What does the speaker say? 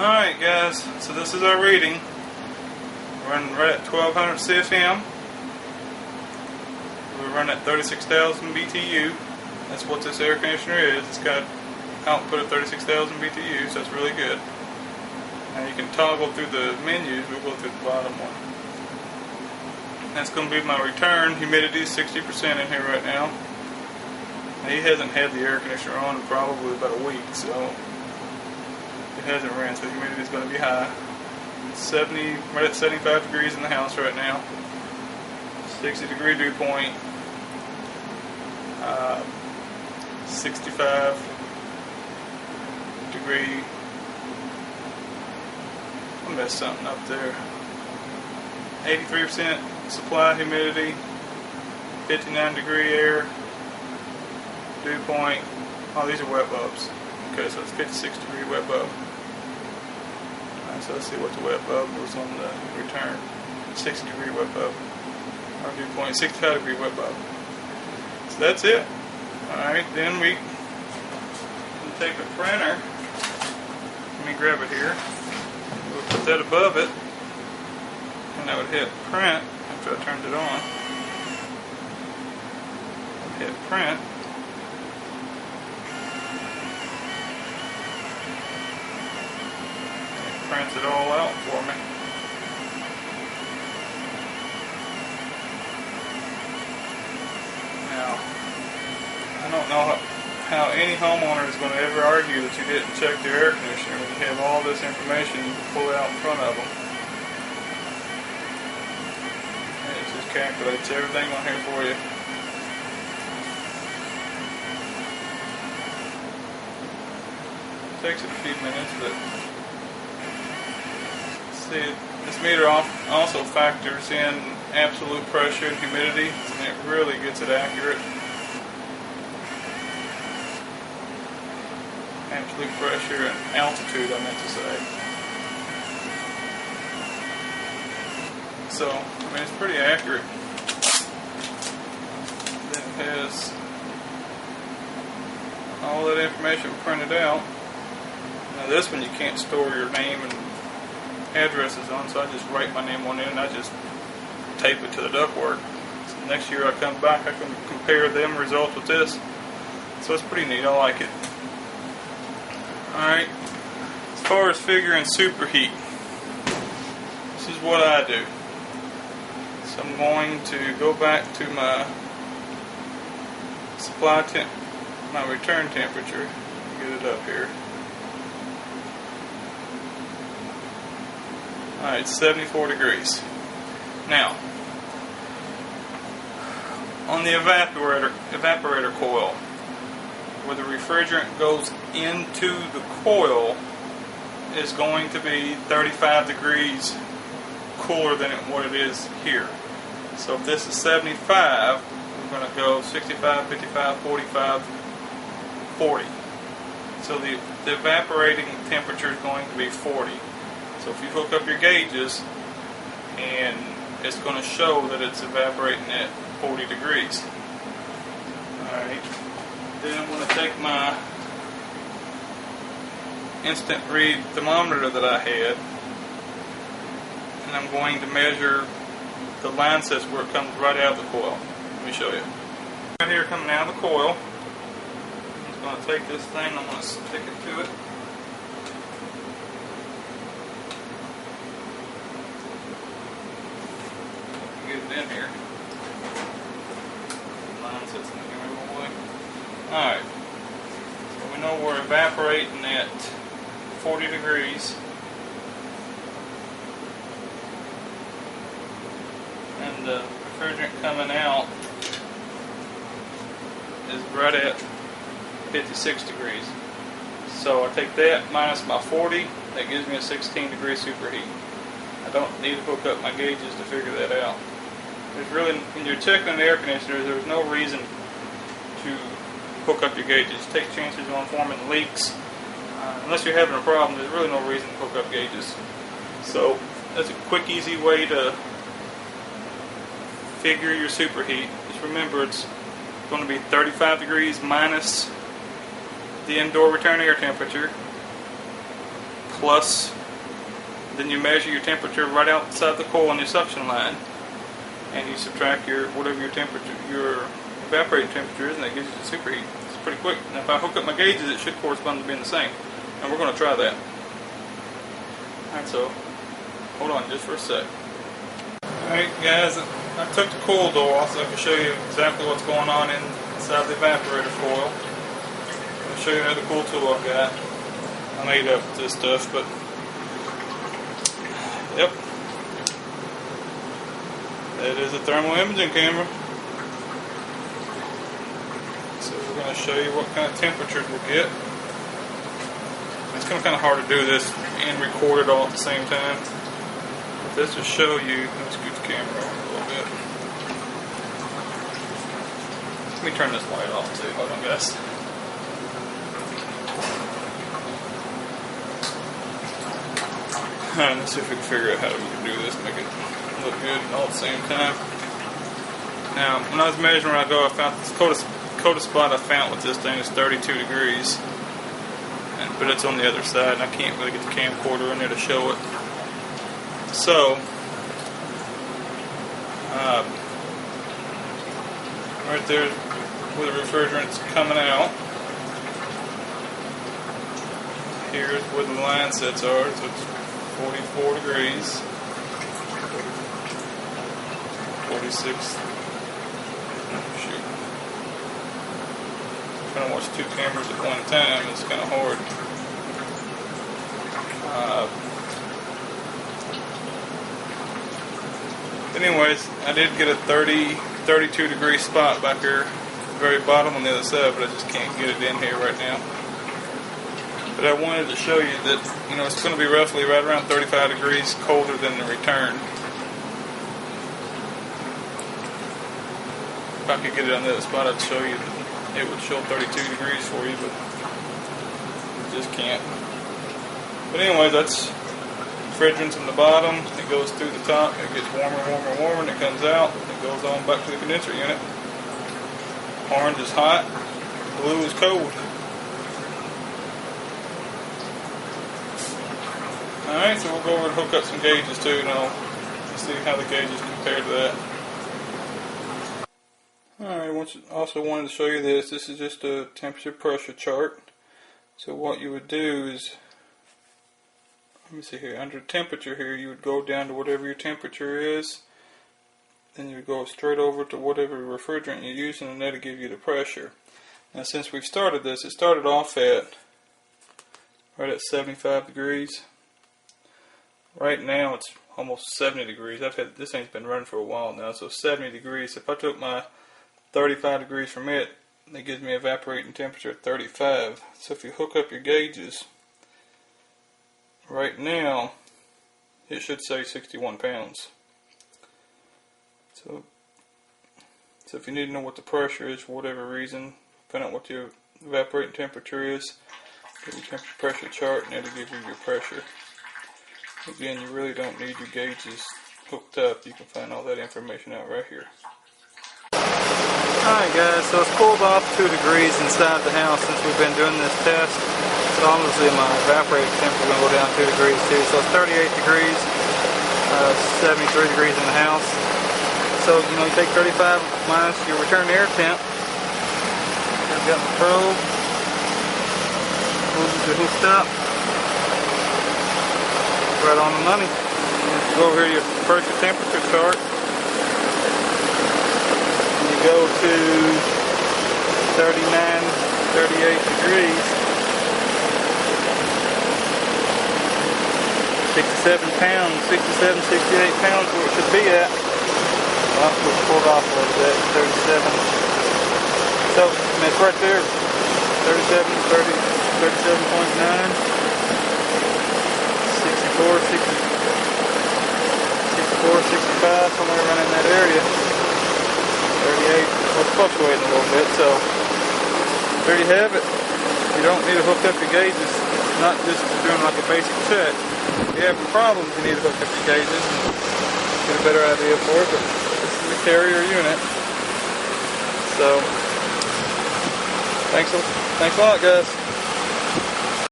Alright guys, so this is our reading. We're running right at 1200 CFM. We're running at 36,000 BTU. That's what this air conditioner is. It's got output of 36,000 BTU, so that's really good. Now you can toggle through the menus. We'll go through the bottom one. That's going to be my return. Humidity is 60% in here right now. Now, he hasn't had the air conditioner on in probably about a week, so it hasn't ran, so the humidity is going to be high. It's right at 75 degrees in the house right now. 60 degree dew point. 65 degree. I messed something up there. 83% supply humidity. 59 degree air. Dew point. Oh, these are wet bulbs. Okay, so it's 56 degree wet bulb. Alright, so let's see what the wet bulb was on the return. 60 degree wet bulb. Our dew point, 65 degree wet bulb. So that's it. Alright, then we can take a printer. Let me grab it here. We'll put that above it. And I would hit print after I turned it on. Hit print. Prints it all out for me. Now, I don't know how any homeowner is going to ever argue that you didn't check their air conditioner when you have all this information you can pull out in front of them. And it just calculates everything on here for you. It takes a few minutes, but see, this meter also factors in absolute pressure and humidity, and it really gets it accurate. Absolute pressure and altitude, I meant to say. So, I mean, it's pretty accurate. Then it has all that information printed out. Now this one you can't store your name and addresses on, so I just write my name on it and I just tape it to the ductwork. So next year I come back, I can compare them results with this. So it's pretty neat, I like it. Alright, as far as figuring superheat, this is what I do. So I'm going to go back to my my return temperature, get it up here. Alright, 74 degrees. Now, on the evaporator coil, where the refrigerant goes into the coil, is going to be 35 degrees cooler than what it is here. So if this is 75, we're going to go 65, 55, 45, 40. So the evaporating temperature is going to be 40. So if you hook up your gauges, and it's going to show that it's evaporating at 40 degrees. Alright. Then I'm going to take my instant read thermometer that I had, and I'm going to measure the line sets where it comes right out of the coil. Let me show you. Right here coming out of the coil. I'm just going to take this thing, I'm going to stick it to it. Get it in here. Line sets in the removal way. Alright. So we know we're evaporating at 40 degrees. And the refrigerant coming out is right at 56 degrees. So I take that minus my 40, that gives me a 16 degree superheat. I don't need to hook up my gauges to figure that out. There's really, when you're checking an air conditioner, there's no reason to hook up your gauges. Take chances on forming leaks. Unless you're having a problem, there's really no reason to hook up gauges. So that's a quick, easy way to figure your superheat. Just remember, it's going to be 35 degrees minus the indoor return air temperature, plus, then you measure your temperature right outside the coil on your suction line, and you subtract your whatever your temperature, your evaporating temperature is, and that gives you the superheat. It's pretty quick. Now if I hook up my gauges, it should correspond to being the same, and we're going to try that. Alright, so hold on just for a sec. Alright guys, I took the coil door off so I can show you exactly what's going on inside the evaporator coil. I'll show you another cool tool I've got. I made up this stuff, but yep. That is a thermal imaging camera. So we're going to show you what kind of temperatures we'll get. It's going to be kind of hard to do this and record it all at the same time. But this will show you. Let me scoot the camera over a little bit. Let me turn this light off too. Hold on, guys. Alright, let's see if we can figure out how we can do this and make it look good all at the same time. Now, when I was measuring where I go, I found this coldest spot I found with this thing is 32 degrees. But it's on the other side, and I can't really get the camcorder in there to show it. So, right there where the refrigerant's coming out, here's where the line sets are, so it's 44 degrees, 46, shoot. Trying to watch two cameras at one time, it's kind of hard. Anyways, I did get a 32 degree spot back here at the very bottom on the other side, but I just can't get it in here right now. But I wanted to show you that, you know, it's going to be roughly right around 35 degrees colder than the return. If I could get it on the other spot, I'd show you that it would show 32 degrees for you, but I just can't. But anyway, that's refrigerant's in the bottom. It goes through the top. It gets warmer, warmer, warmer, and it comes out. It goes on back to the condenser unit. Orange is hot. Blue is cold. Alright, so we'll go over and hook up some gauges too, and I'll see how the gauges compare to that. Alright, also wanted to show you this. This is just a temperature pressure chart. So what you would do is, let me see here, under temperature here, you would go down to whatever your temperature is. Then you would go straight over to whatever refrigerant you're using, and that'll give you the pressure. Now since we've started this, it started off at right at 75 degrees. Right now it's almost 70 degrees. This thing's been running for a while now, so 70 degrees. If I took my 35 degrees from it, it gives me evaporating temperature at 35. So if you hook up your gauges, right now it should say 61 pounds. So if you need to know what the pressure is for whatever reason, find out what your evaporating temperature is, get your temperature pressure chart, and it'll give you your pressure. Again, you really don't need your gauges hooked up. You can find all that information out right here. Alright guys, so it's cooled off 2 degrees inside the house since we've been doing this test. So obviously my evaporating temperature is going to go down 2 degrees too. So it's 38 degrees, 73 degrees in the house. So, you know, you take 35 minus your return air temp. I've got the probe. Hoses are hooked up. Right on the money. You go over here to your pressure temperature chart. And you go to 39, 38 degrees. 67 pounds, 67, 68 pounds where it should be at. Well, we pulled off a little bit, 37. So, I mean, it's right there. 37, 37.9. 64, 65, somewhere around in that area. 38, well, it's fluctuating a little bit, so there you have it. You don't need to hook up your gauges. It's not just doing like a basic check. If you have problems, you need to hook up your gauges and get a better idea for it, but this is a carrier unit. So, thanks a lot, guys.